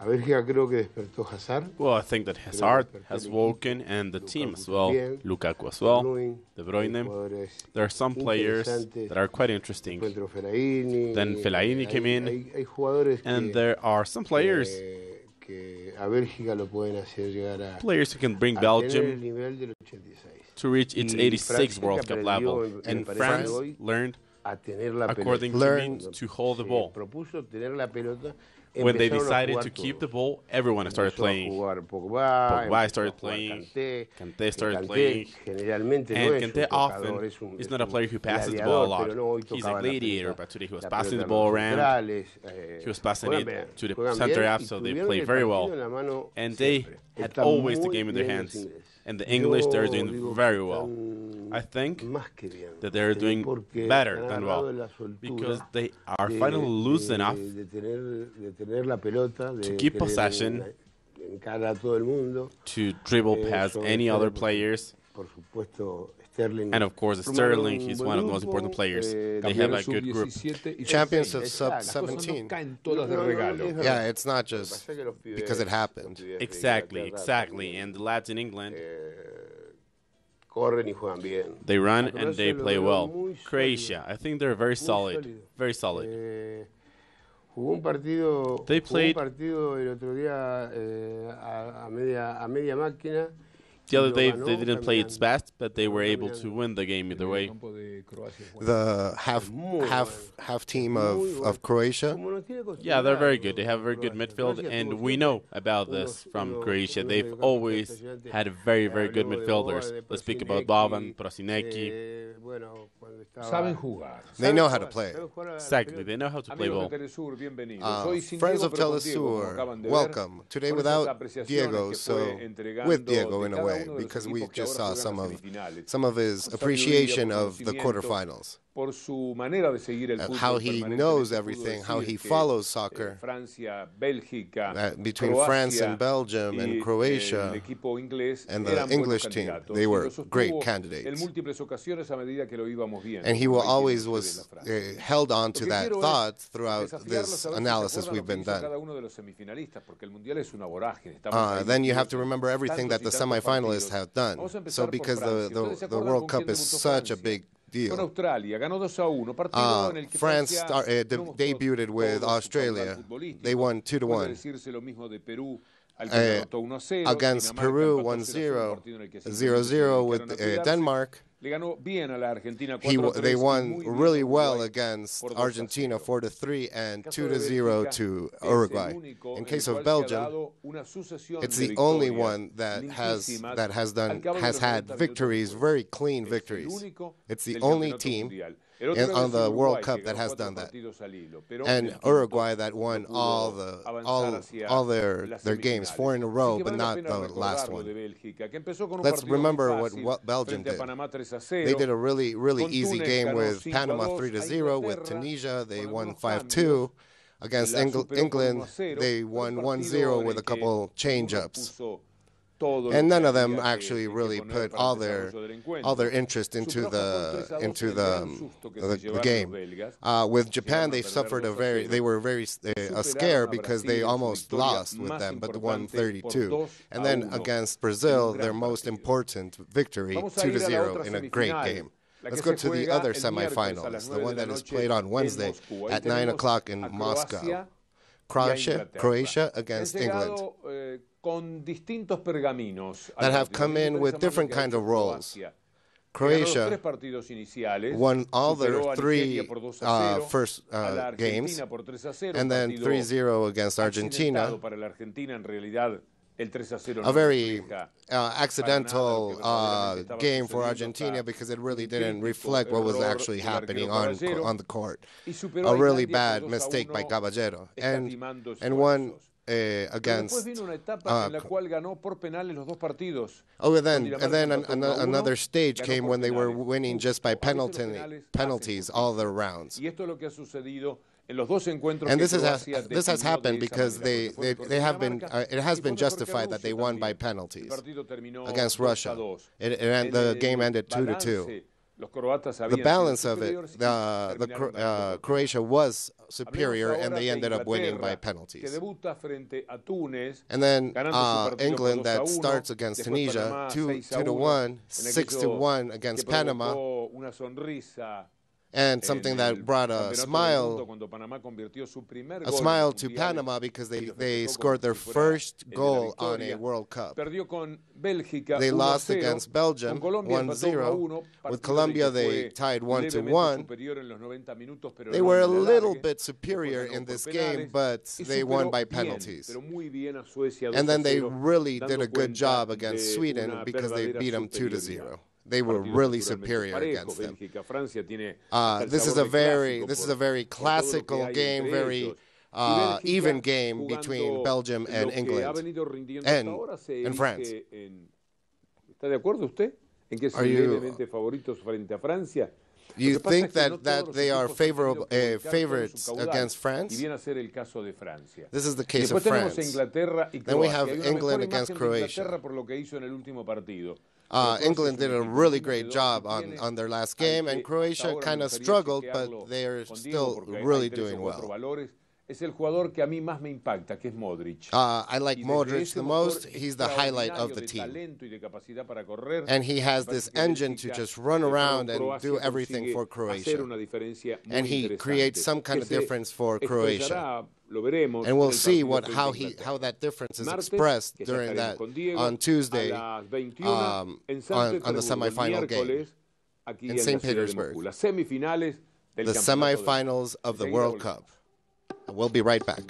Well, I think that Hazard has woken, and the team as well, Lukaku as well, De Bruyne. There are some players that are quite interesting. Then Fellaini came in, and there are some players who can bring Belgium to reach its 86 World Cup level. And France learned, according to me, to hold the ball. When they decided to keep the ball, everyone started playing. Pogba started playing, Kanté started playing, and Kanté often is not a player who passes the ball a lot. He's a gladiator, but today he was passing the ball around. He was passing it to the center half, so they played very well. And they had always the game in their hands. And the English, they're doing very well. I think that they're doing better than well because they are finally loose enough to keep possession, to dribble past any other players. And of course, Sterling, he's one of the most important players. They have a good group. Champions of sub-17. Yeah, it's not just because it happened. Exactly. And the lads in England, they run and they play well. Croatia, I think they're very solid. Very solid. They played the other day. They didn't play its best, but they were able to win the game either way. The half team of Croatia. Yeah, they're very good. They have a very good midfield, and we know about this from Croatia. They've always had very, very good midfielders. Let's speak about Boban, Prosinecki. They know how to play. Exactly, they know how to play ball. Friends of teleSUR, welcome. Today without Diego, so with Diego in a way, because we just saw some of his appreciation of the quarterfinals. How he knows everything, how he follows soccer between France and Belgium and Croatia and the English team. They were great candidates. And he always was held on to that thought throughout this analysis we've been done. Then you have to remember everything that the semifinalists have done. So because the World Cup is such a big deal. France debuted with Australia. They won 2-1. Against Peru, 1-0. 0-0 with Denmark. They won really well against Argentina, 4-3, and 2-0 to Uruguay. In case of Belgium, it's the only one that has had victories, very clean victories. It's the only team on the World Cup that has done that. And Uruguay that won all their games, 4 in a row, but not the last one. Let's remember what Belgium did. They did a really, really easy game with Panama 3-0, with Tunisia they won 5-2. Against England, they won 1-0 with a couple change-ups. And none of them actually really put all their interest into the game. With Japan, they suffered they were very scare because they almost lost with them, but won 32. And then against Brazil, their most important victory, 2-0 in a great game. Let's go to the other semifinals, the one that is played on Wednesday at 9 o'clock in Moscow. Croatia against England. That have come in with different kind of roles. Croatia won all their 3 first games, and then 3-0 against Argentina. A very accidental game for Argentina because it really didn't reflect what was actually happening on the court. A really bad mistake by Caballero. And one against another stage came when they were winning just by penalties all their rounds. And this has happened because they have been it has been justified that they won by penalties against Russia. The game ended 2-2. the balance of it, Croatia was superior, and they ended up winning by penalties. And then England, that starts against Tunisia 2-1, 6-1 against Panama. And something that brought a smile to Panama because they scored their first goal on a World Cup. They lost against Belgium 1-0. With Colombia, they tied 1-1. They were a little bit superior in this game, but they won by penalties. And then they really did a good job against Sweden because they beat them 2-0. They were really superior against them. This is a very classical game, very even game between Belgium and England and France. Are you think that they are favorites against France? This is the case of France. Then we have England against Croatia. England did a really great job on their last game, and Croatia kind of struggled, but they are still really doing well. I like Modric the most. He's the highlight of the team. And he has this engine to just run around and do everything for Croatia. And he creates some kind of difference for Croatia. And we'll see how that difference is expressed during that on Tuesday on the semifinal game in St. Petersburg. The semifinals of the World Cup. We'll be right back.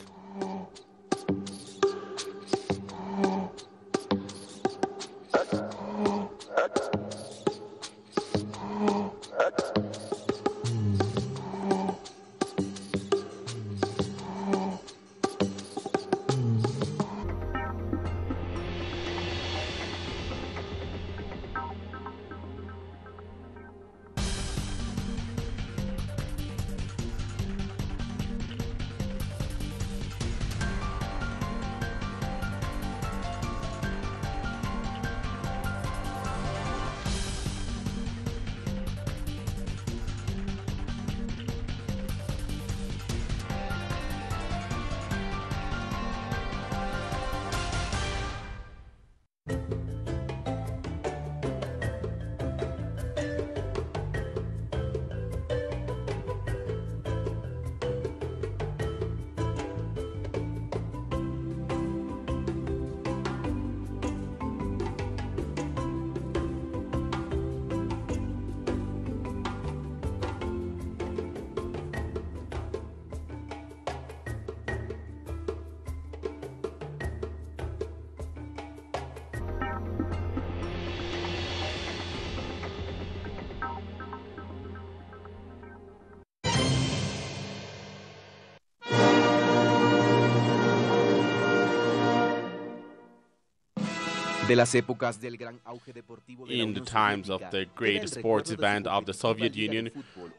In the times of the great sports event of the Soviet Union,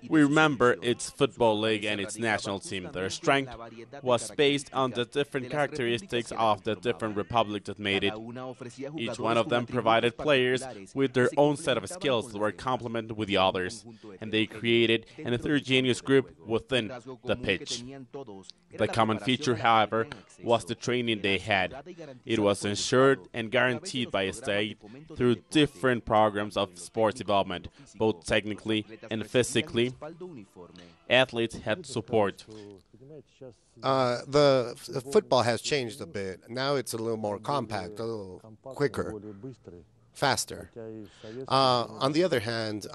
we remember its football league and its national team. Their strength was based on the different characteristics of the different republics that made it. Each one of them provided players with their own set of skills that were complemented with the others, and they created an heterogeneous group within the pitch. The common feature, however, was the training they had. It was ensured and guaranteed by a state through different programs of sports development, both technically and physically. Athletes had support. The football has changed a bit. Now it's a little more compact, a little quicker, faster. On the other hand,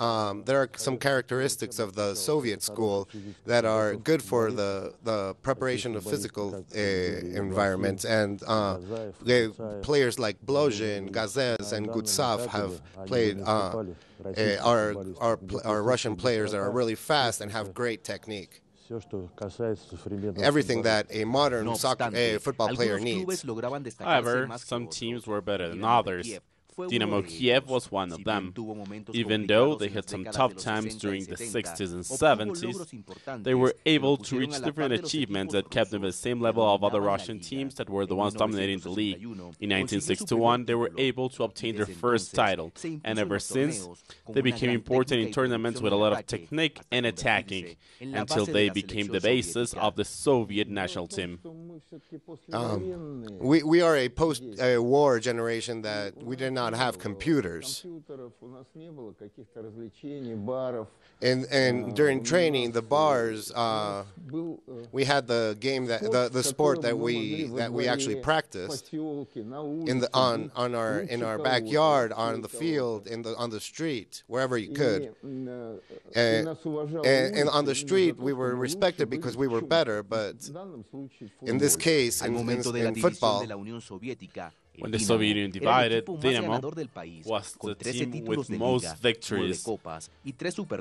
there are some characteristics of the Soviet school that are good for the preparation of physical environments, and players like Blozhin, Gazez, and Gutsav have played. Are Russian players that are really fast and have great technique. Everything that a modern football player needs. However, some teams were better than others. Dynamo Kiev was one of them. Even though they had some tough times during the 60s and 70s, they were able to reach different achievements that kept them at the same level of other Russian teams that were the ones dominating the league. In 1961, they were able to obtain their first title, and ever since, they became important in tournaments with a lot of technique and attacking, until they became the basis of the Soviet national team. We are a post-war generation that we did not have computers. And during training, the bars, we had the game that the sport that we actually practiced in our backyard, on the field, on the street, wherever you could. And on the street, we were respected because we were better. But in this case, in football, when the Soviet Union divided, Dynamo was the team with most victories,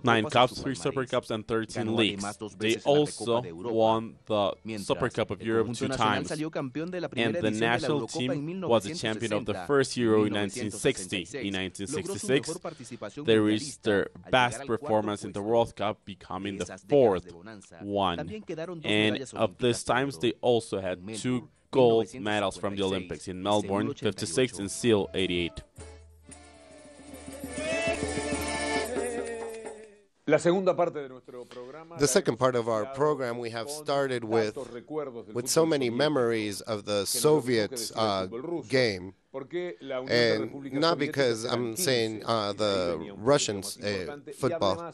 9 cups, 3 Super Cups, and 13 leagues. They also won the Super Cup of Europe 2 times, and the national team was the champion of the first Euro in 1960. In 1966, they reached their best performance in the World Cup, becoming the 4th one. And of these times, they also had 2 gold medals from the Olympics in Melbourne, 56, and Seoul, 88. The second part of our program, we have started with so many memories of the Soviet game. And not because I'm saying the Russians football.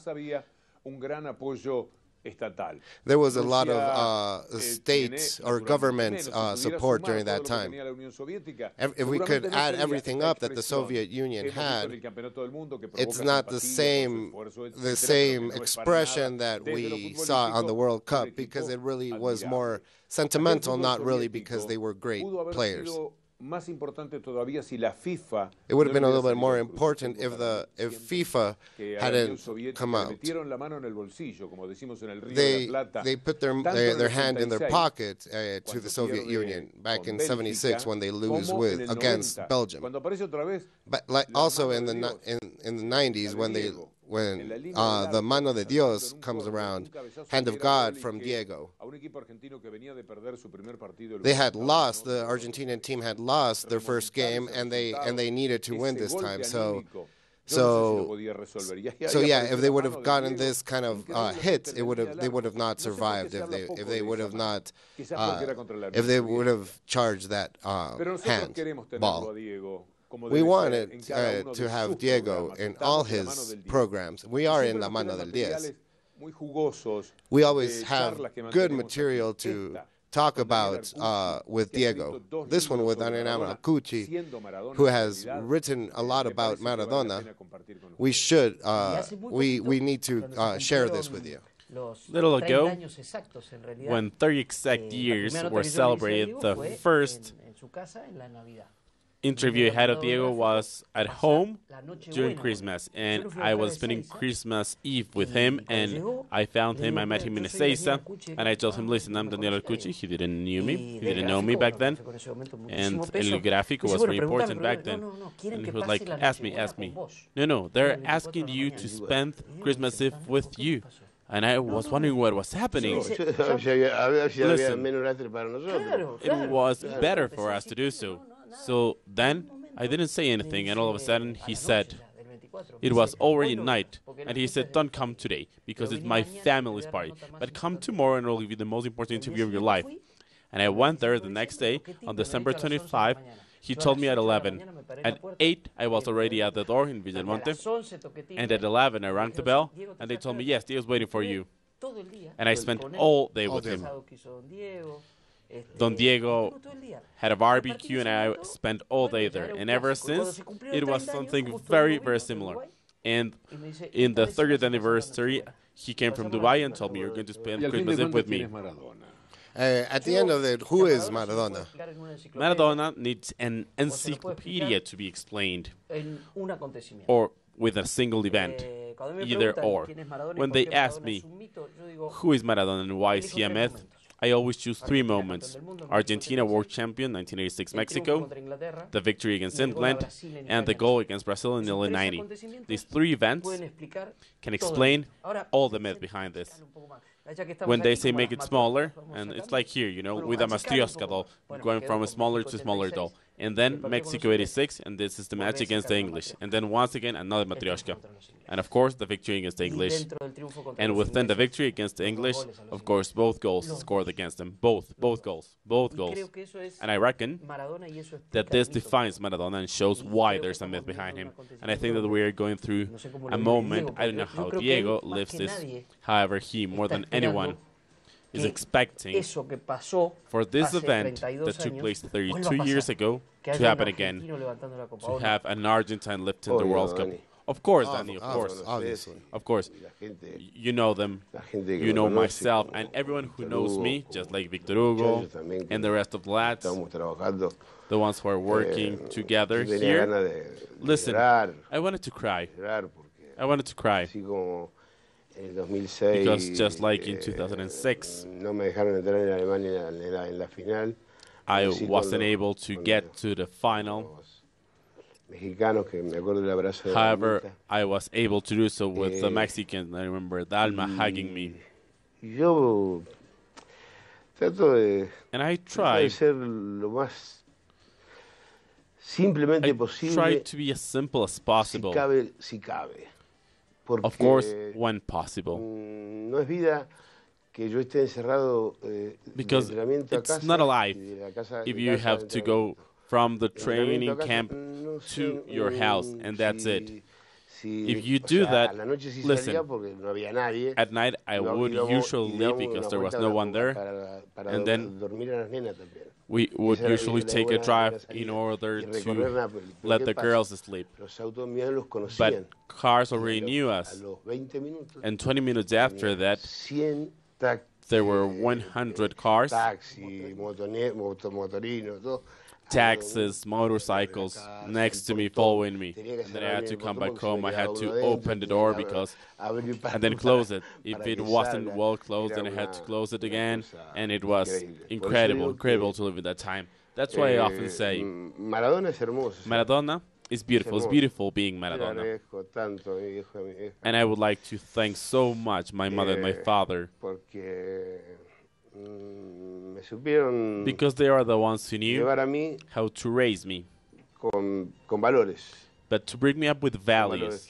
There was a lot of state or government support during that time. If we could add everything up that the Soviet Union had, it's not the same expression that we saw on the World Cup, because it really was more sentimental, not really because they were great players. It would have been a little bit more important if FIFA hadn't come out. They put their hand in their pocket to the Soviet Union back in '76 when they lose against Belgium. But also in the 90s when the Mano Del Diez comes around, hand of God from Diego. They had lost, the Argentinian team had lost their first game, and they needed to win this time. So yeah, if they would have gotten this kind of hit, they would have not survived if they would have charged that handball. We wanted to have Diego in all his programs. We are in La Mano Del Diez. We always have good material to talk about with Diego. This one with Armando, who has written a lot about Maradona. We should, we need to share this with you. Little ago, when 30 exact years were celebrated, the first interview I had of Diego was at home during Christmas, and I was spending Christmas Eve with him, and I found him. I met him in Ezeiza, and I told him, listen, I'm Daniel Alcucci. He didn't know me back then, and El Gráfico was very important back then. And he was like, ask me. No, they're asking you to spend Christmas Eve with you. And I was wondering what was happening. Listen, it was better for us to do so. So then I didn't say anything, and all of a sudden he said, it was already night, and he said, don't come today, because it's my family's party, but come tomorrow and I'll give you the most important interview of your life. And I went there the next day, on December 25. He told me at 11. At 8, I was already at the door in Villamonte, and at 11 I rang the bell, and they told me, yes, Diego's waiting for you. And I spent all day with him. Don Diego had a barbecue, and I spent all day there. And ever since, it was something very, very similar. And in the 30th anniversary, he came from Dubai and told me, you're going to spend Christmas Eve with me. At the end of it, who is Maradona? Maradona needs an encyclopedia to be explained, or with a single event, either or. When they ask me, who is Maradona and why is he a myth? I always choose three moments: Argentina World Champion 1986 Mexico, the victory against England, and the goal against Brazil in the early 90. These three events can explain all the myth behind this. When they say make it smaller, and it's like here, you know, with a matryoshka doll, going from a smaller to smaller doll. And then Mexico 86, and this is the match against the English. And then once again, another matryoshka. And of course, the victory against the English. And within the victory against the English, of course, both goals scored against them. Both goals. And I reckon that this defines Maradona and shows why there's a myth behind him. And I think that we are going through a moment, I don't know how Diego lives this, however, he, more than anyone, is expecting for this event that took place 32 years ago to happen again, to have an Argentine lifting the World Cup. Of course, Danny, of course. Obviously. Of course. You know them, you know myself, and everyone who knows me, just like Victor Hugo and the rest of the lads, the ones who are working together here. Listen, I wanted to cry. Because just like in 2006, I wasn't able to get to the final. However, I was able to do so with the Mexicans. I remember Dalma hugging me. And I tried to be as simple as possible. Of course, when possible. Because it's not a life if you have to go from the training camp to your house, and that's it. If you do that, listen, at night I would usually leave because there was no one there, and then we would usually take a drive in order to let the girls sleep. But cars already knew us, and 20 minutes after that, there were 100 cars, taxis, motorcycles next to me, following me. And then I had to come back home. I had to open the door and then close it. If it wasn't well closed, then I had to close it again. And it was incredible to live at that time. That's why I often say, Maradona is beautiful. It's beautiful being Maradona. And I would like to thank so much my mother and my father, because they are the ones who knew how to raise me, but to bring me up with values.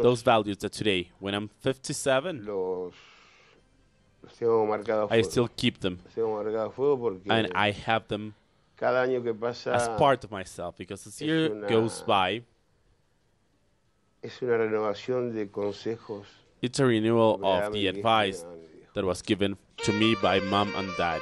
Those values that today, when I'm 57, I still keep them, and I have them as part of myself, because as year goes by, it's a renewal of the advice that was given to me by mom and dad.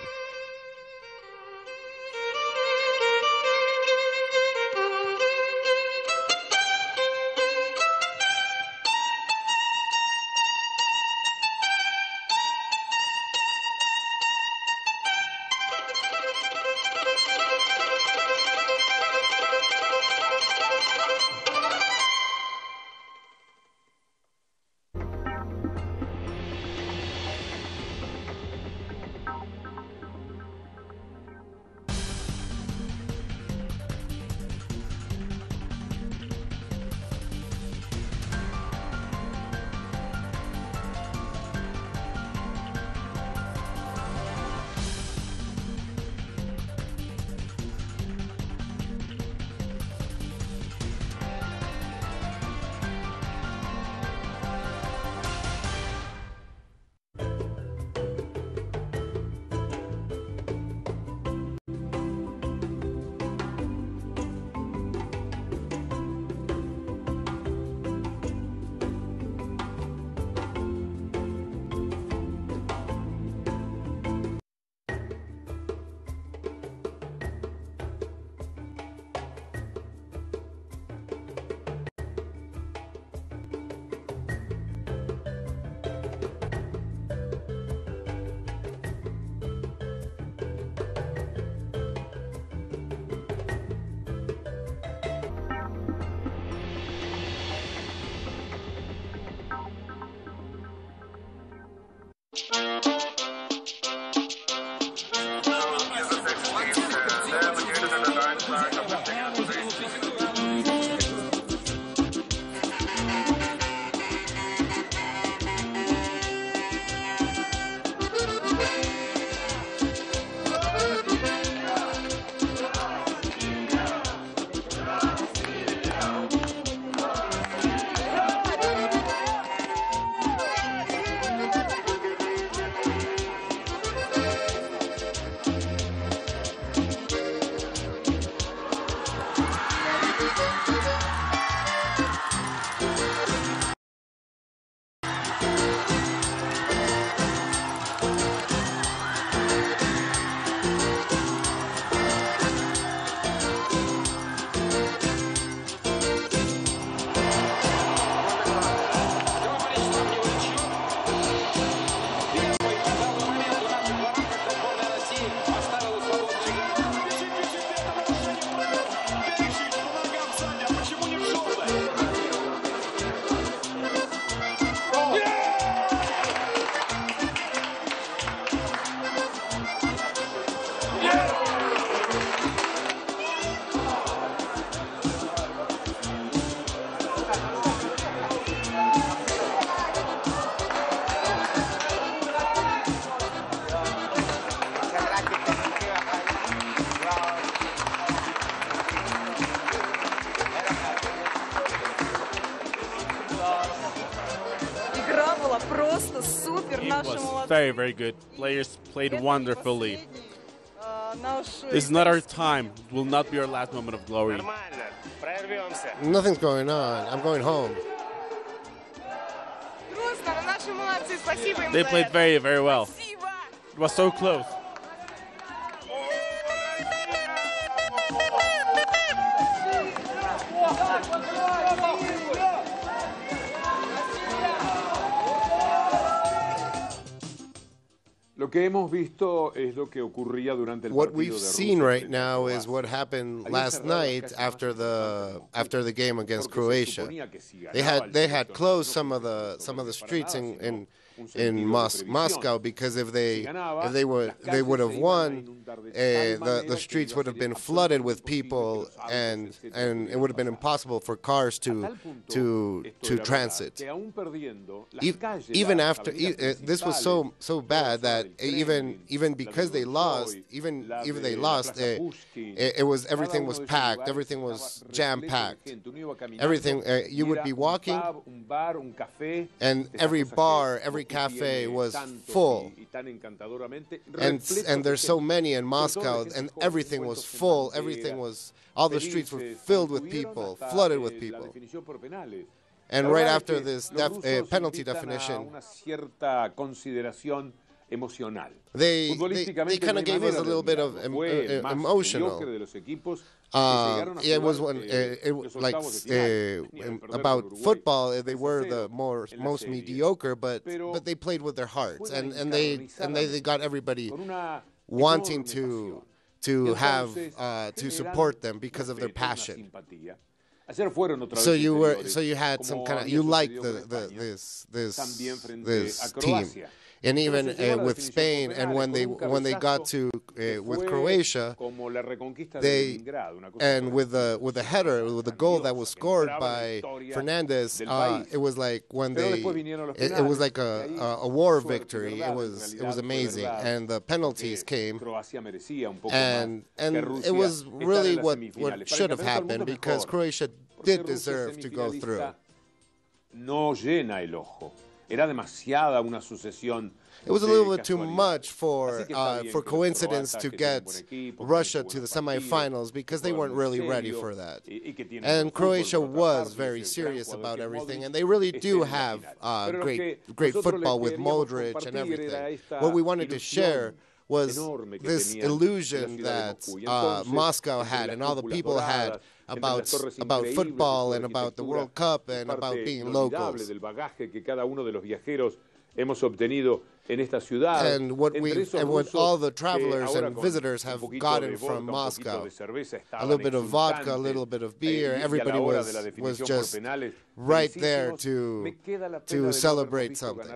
It was very, very good. Players played wonderfully. This is not our time. It will not be our last moment of glory. Nothing's going on. I'm going home. They played very, very well. It was so close. Lo que hemos visto es lo que ocurría durante el What partido we've de seen Rusia right frente a now is Croacia. what happened Ahí last cerraron night casi after the game against porque se Croatia. suponía que si They ganaba had el they had seleccionado closed no some of podía the correr streets para nada, sino un in sentido de previsión. Moscow, because if they ganaba, they las would calles have se iban a won, inundar de tal manera the que streets iba a would have ser been flooded with absolutamente people, imposible que los and autos, etcétera, it would have been pudieran impossible for cars pasar. A tal punto, esto era transit. verdad, que aún perdiendo, las calles, Even las after avenidas this was principales, so toda la bad zona that del Kremlin, even la because de they lost, Bolshoi, even la if de they la lost, Plaza Pushkin, it was cada everything uno was de esos packed, lugares everything estaba was repleto jam de packed. gente. Uno iba caminando Everything y you would era be un walking, pub, un bar, un café, and esas every cosas que bar, every Moscú cafe tiene was tantos full. y tan encantadoramente, And repletos de there's so gente, many in sobre todo de Moscow, gente and joven, everything was envueltos en full. banderas, Everything was, all the streets were felices, filled como with tuvieron people, hasta, flooded with la people. definición por penales. And La right verdad es after que this los rusos penalty invitan a definition, una cierta consideración emocional. they Futbolísticamente kind no of hay gave us manera a de little bit of olvidarlo. Fue el más emotional. mediocre de los equipos que llegaron a It was jugar, when, los like octavos de final. Venían de perder con about Uruguay football, they 3-0 were the en la most serie. mediocre, but Pero they played with their hearts, juegan and they encarnizadamente, got everybody con una wanting enorme pasión. to Y have entonces to generan support them because of their respeto, una passion. simpatía. Ayer fueron otra So vez you had como some kind of había you liked sucedido con España, también frente this a team. Croacia. And Pero even se llegó a la with definición Spain, por and penales, con un when they got cabezazo to que with fue Croatia, como la reconquista de they Leningrado, una cosa and por el estilo. with the header, with the goal that was Grandiosa, que scored entraba en la by historia Fernandez, del país. it was like when Pero they después vinieron los it was penales, like y ahí, a war suerte, victory. verdad, en It realidad was fue amazing, verdad, and the penalties porque came, Croacia merecía un poco and más que Rusia it was estar really en las what semifinales. Para el should have campeonato del happened, mundo es because mejor, Croatia porque did Rusia deserve to go through. semifinalista no llena el ojo. Era demasiada una sucesión. It was a de little bit too casualidades. much Así que está bien for que los coincidence croatas, to que tienen get buen equipo, que Russia han hecho to the buenos partidos, semifinals, because they juegan weren't muy really ready serio, for that. y que tienen And buen fútbol, Croatia por otra was parte, very es el gran serious jugador about que es everything, Modric, and they really esté do en la have final. Pero lo great que nosotros football le with queríamos Modric and compartir everything. era esta What we wanted to ilusión share was enorme que this tenían en la illusion ciudad de that Moscú. Y entonces, Moscow entre had las and all the cúpulas people had doradas, entre las torres about increíbles de football su and about the arquitectura, World Cup y and parte about being inolvidable locals. del bagaje que cada uno de los viajeros hemos obtenido en esta ciudad. And what all the travelers and visitors have gotten from Moscow, a little bit of vodka, a little bit of beer. Everybody was just right there to celebrate something.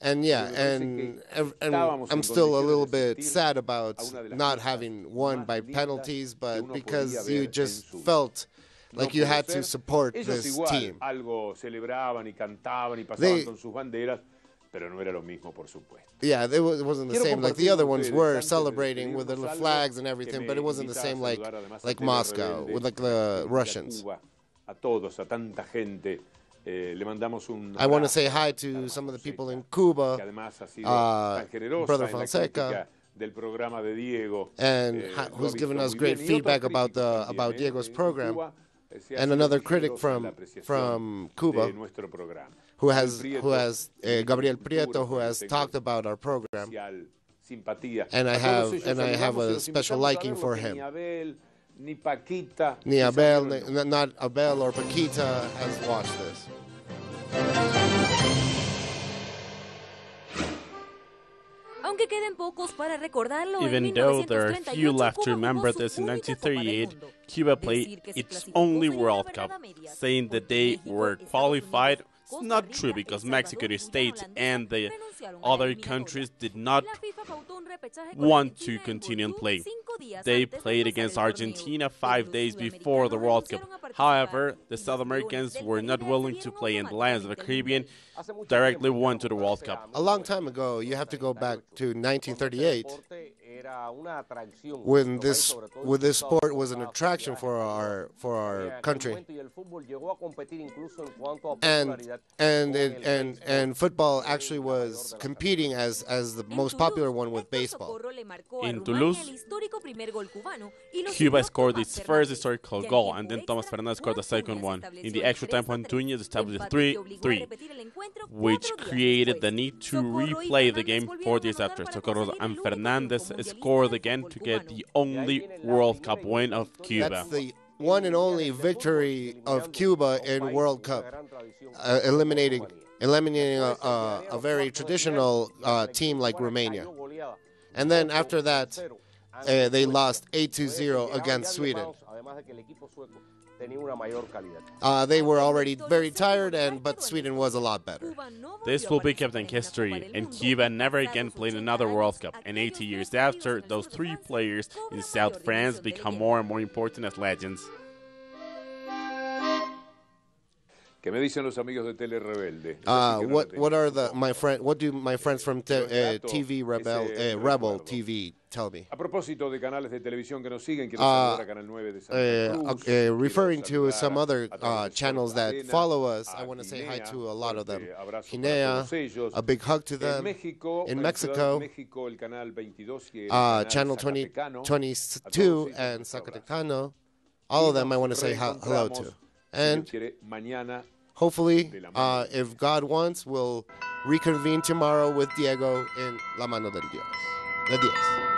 And yeah, and I'm still a little bit sad about not having won by penalties, but because you just felt like you had to support this team. Algo celebraban y cantaban y pasaban con sus banderas, pero no era lo mismo, por supuesto. Yeah, it wasn't the same. Like the other ones were celebrating with the flags and everything, but it wasn't the same like Moscow with like the Russians. A todos, a tanta gente. Le mandamos un I want to say hi to some of the people in Cuba, Brother Fonseca, del programa de Diego, and who's given us great feedback about Diego's program, and another critic from Cuba, who has Gabriel Prieto, who has talked about our program, and I have a special liking for him. Ni Abel, not Abel or Paquita has watched this. Even though there are few left to remember this, in 1938, Cuba played its only World Cup, saying that they were qualified. It's not true, because Mexico, the States, and the other countries did not want to continue and play. They played against Argentina 5 days before the World Cup. However, the South Americans were not willing to play, and the Lions of the Caribbean directly went to the World Cup. A long time ago, you have to go back to 1938. when this sport was an attraction for our country, and football actually was competing as the most popular one with baseball. In Toulouse, Cuba scored its first historical goal, and then Thomas Fernandez scored the second one. In the extra time, Juan Túñez established 3-3, which created the need to replay the game 4 days after. Socorro and Fernandez scored again to get the only World Cup win of Cuba. That's the one and only victory of Cuba in World Cup, eliminating a very traditional team like Romania. And then after that, they lost 8-0 against Sweden. They were already very tired, but Sweden was a lot better. This will be kept in history, and Cuba never again played another World Cup. And 80 years after, those 3 players in South France become more and more important as legends. ¿Qué me dicen los amigos de Tele Rebelde? What do my friends from TV Rebel TV tell me? A propósito de canales de televisión que nos siguen, quiero saludar a Canal 9 de Santa Cruz. Referring to some other channels that follow us, I want to say hi to a lot of them. Guinea, a big hug to them. In Mexico, Channel 22 and Zacatecano, all of them I want to say hello to. And hopefully, if God wants, we'll reconvene tomorrow with Diego in La Mano del Diez.